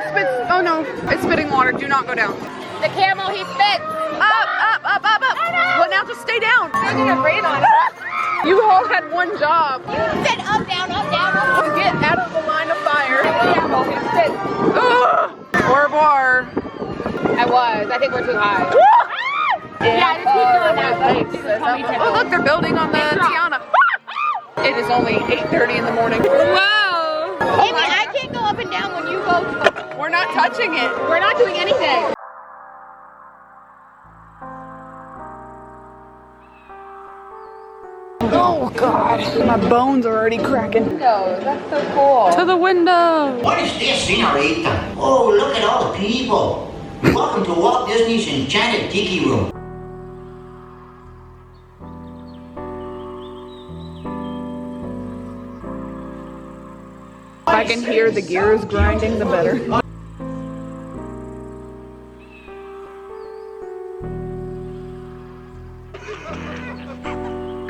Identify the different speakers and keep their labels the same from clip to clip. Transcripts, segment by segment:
Speaker 1: spits. Oh no, it's spitting water. Do not go down.
Speaker 2: The camel, he spits.
Speaker 1: Up. Well, now just stay down.
Speaker 2: I'm gonna breathe on it.
Speaker 1: You all had one job.
Speaker 2: You said up, down, up, down, up.
Speaker 1: To get out of the line of fire.
Speaker 2: The camel, he spits.
Speaker 1: Au revoir.
Speaker 2: I think we're too high. Yeah, just keep doing that.
Speaker 1: Oh look, they're building on the Tiana. It is only 8:30 in the morning.
Speaker 2: Whoa. Amy, I can't go up and down when you go.
Speaker 1: We're not touching it.
Speaker 2: We're not doing anything.
Speaker 1: Oh God, my bones are already cracking.
Speaker 2: No, that's so cool.
Speaker 1: To the window.
Speaker 3: What is this, senorita? Oh, look at all the people. Welcome to Walt Disney's Enchanted Tiki Room.
Speaker 1: If I can hear the gears grinding, the better.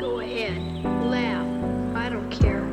Speaker 4: Go ahead, laugh. I don't care.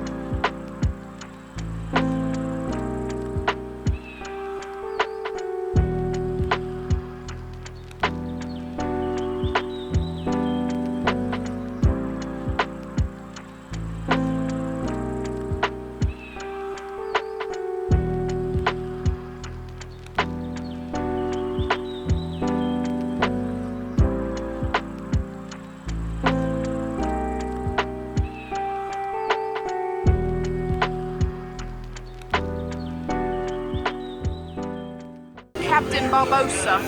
Speaker 1: Captain Barbosa.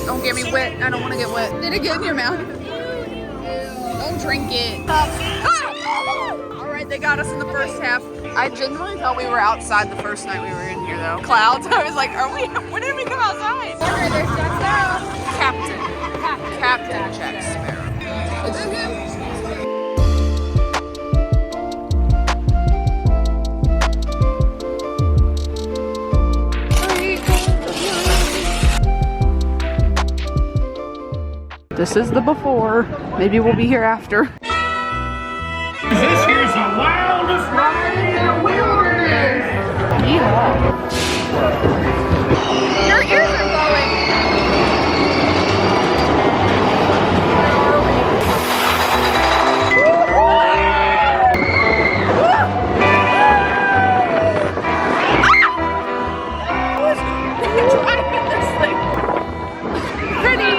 Speaker 1: Don't get me wet. I don't want to get wet. Did it get in your mouth? Don't drink it. All right, they got us in the first half. I genuinely thought we were outside the first night we were in here, though. Clouds. I was like, when did we come outside? Captain Jack Sparrow. Is it him? This is the before. Maybe we'll be here after.
Speaker 5: This here's the wildest ride in the wilderness.
Speaker 1: Yeah. Your ears are blowing. Driving this thing. Pretty.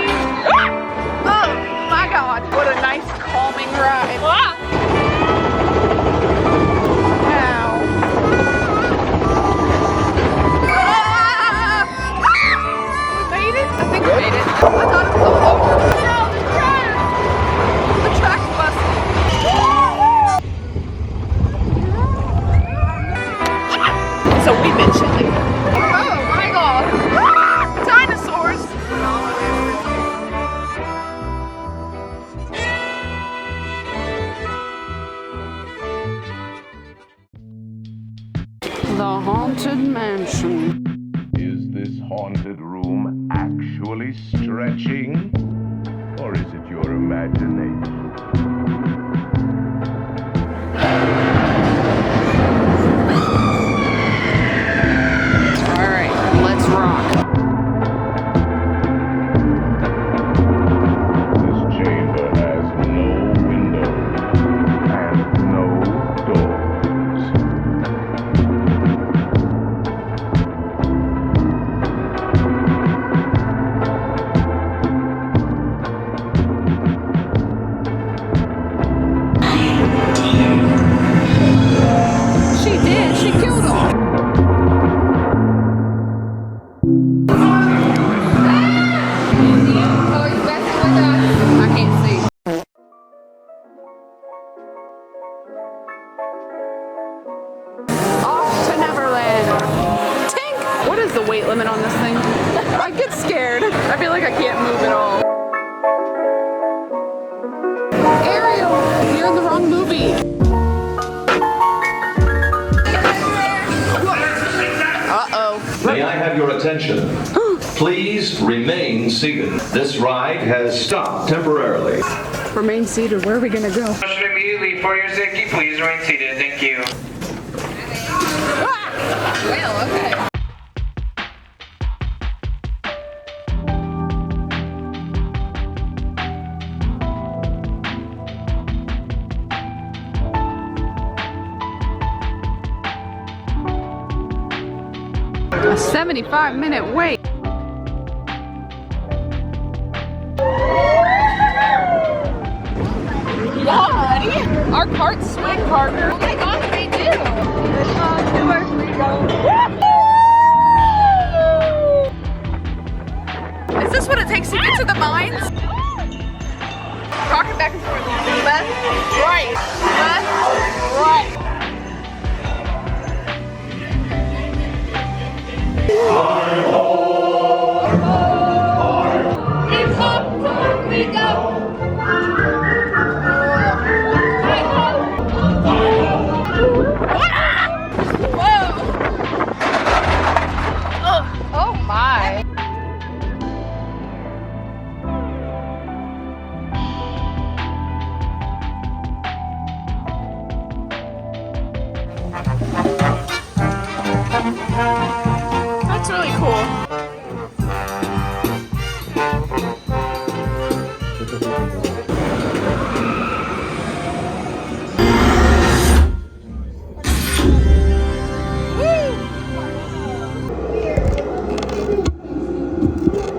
Speaker 1: Oh my God, what a nice calming ride. Wow. We made it? I think we made it. I thought it was all over. No, the track's busted. So we've been chilling. Oh my God. Dinosaurs. The Haunted Mansion.
Speaker 6: Is this haunted room actually stretching? Or is it your imagination?
Speaker 1: All right, let's rock.
Speaker 6: This chamber has no windows and no doors.
Speaker 1: She did. She killed him.
Speaker 2: Oh, he's messing with us.
Speaker 1: I can't see. Off to Neverland. Tink! What is the weight limit on this thing? I get scared. I feel like I can't move at all. Ariel, you're in the wrong movie. Uh-oh.
Speaker 7: May I have your attention? Please remain seated. This ride has stopped temporarily.
Speaker 1: Remain seated. Where are we gonna go?
Speaker 5: Immediately for your safety, please remain seated. Thank you.
Speaker 1: A 75-minute wait. Yeah, honey. Our carts swing, Parker. Oh my gosh, they do. Is this what it takes to get to the mines? Rocking back and forth. Left, right. Left, right. It's up, we go. Oh my. That's really cool.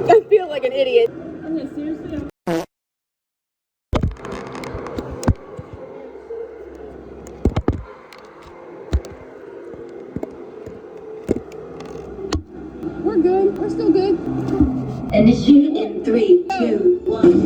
Speaker 1: I feel like an idiot. We're good. We're still good.
Speaker 8: Initiating in 3, 2, 1.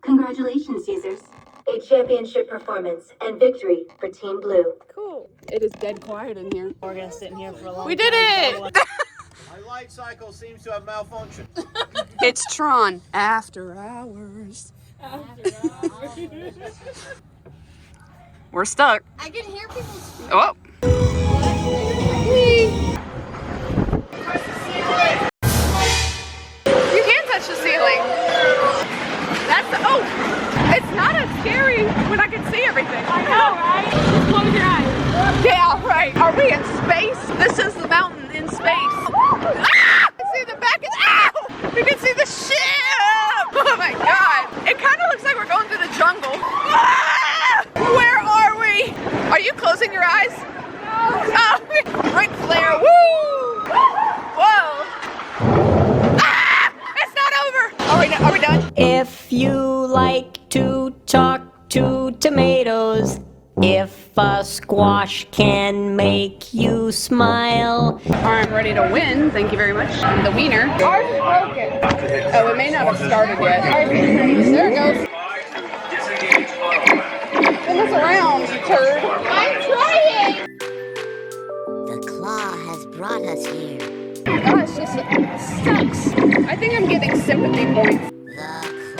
Speaker 8: Congratulations, users. A championship performance and victory for Team Blue.
Speaker 1: Cool. It is dead quiet in here.
Speaker 9: We're gonna sit in here for a long time.
Speaker 1: We did it!
Speaker 10: My light cycle seems to have malfunctioned.
Speaker 1: It's Tron. After hours. We're stuck.
Speaker 4: I can hear people speak.
Speaker 1: Oh. You can touch the ceiling. That's the, oh, it's not as scary when I can see everything.
Speaker 2: I know, right? Just close your eyes.
Speaker 1: Yeah, right. Are we in space? This is the mountain in space. Ah! You can see the back of, ow! You can see the ship! Oh my God. It kind of looks like we're going through the jungle. Ah! Where are we? Are you closing your eyes? No. Oh, Ric Flair, woo! Whoa. Ah! It's not over. Are we done?
Speaker 9: If you like to talk to tomatoes, if a squash can make you smile.
Speaker 1: I'm ready to win. Thank you very much. The wiener. Ours is broken. Oh, it may not have started yet. There it goes. Turn this around, you turd. I'm trying.
Speaker 8: The claw has brought us here.
Speaker 1: Oh gosh, this sucks. I think I'm getting sympathy points.
Speaker 8: The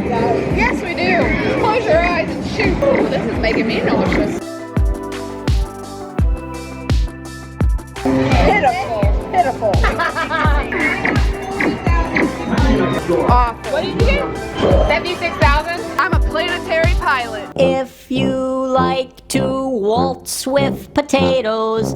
Speaker 8: claw.
Speaker 1: Yes, we do. Just close your eyes and shoot. Ooh, this is making me nauseous. Pitiful. Pitiful. Awful.
Speaker 2: What did you get? 76,000?
Speaker 1: I'm a planetary pilot.
Speaker 9: If you like to waltz with potatoes,